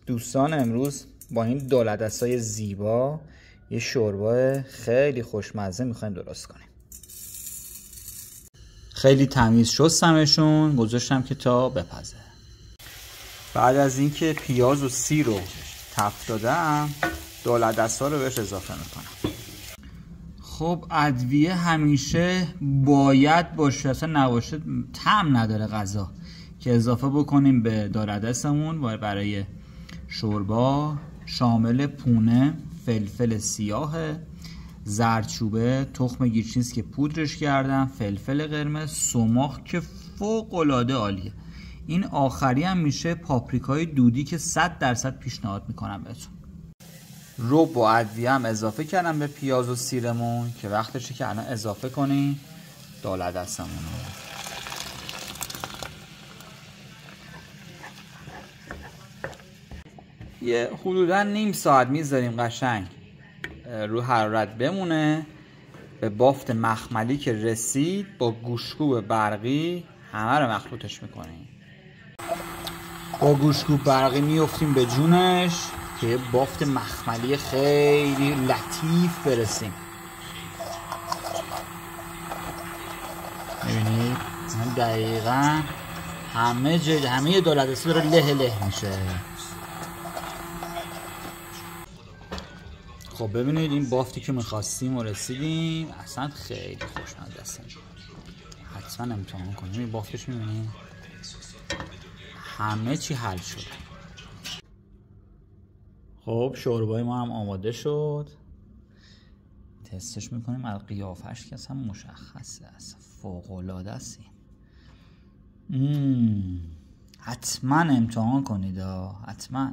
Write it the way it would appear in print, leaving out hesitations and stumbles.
دوستان امروز با این دولت‌دستای زیبا یه شوربای خیلی خوشمزه میخوایم درست کنیم. خیلی تمیز شستمشون، گذاشتم که تا بپزه. بعد از اینکه پیاز و سی رو تفت دادم، دولت‌دستا رو بهش اضافه میکنم. خب ادویه همیشه باید باشه، اصلا نباشه طعم نداره غذا، که اضافه بکنیم به دولت‌دستمون برای شوربا. شامل پونه، فلفل سیاه، زردچوبه، تخم گیچنیز که پودرش کردم، فلفل قرمز، سماق که فوق‌العاده عالیه. این آخری هم میشه پاپریکای دودی که 100% پیشنهاد میکنم بهتون. رب و ادویه هم اضافه کردم به پیاز و سیرمون که وقتشه که الان اضافه کنیم دولت‌دستمون رو. یه حدودا نیم ساعت میذاریم قشنگ رو حرارت بمونه. به بافت مخملی که رسید با گوشتکوب برقی همه رو مخلوطش میکنیم. با گوشتکوب برقی میفتیم به جونش که یه بافت مخملی خیلی لطیف برسیم. میبینید دقیقا همه دولت‌دستا داره له میشه. خب ببینید این بافتی که میخواستیم و رسیدیم، اصلا خیلی خوشمزه است. حتما امتحان کنیم. این بافتش میبینید همه چی حل شد. خب شوربای ما هم آماده شد. تستش میکنیم. از قیافش که اصلا مشخصه، اصلا فوق‌العاده است. حتما امتحان کنید، حتما.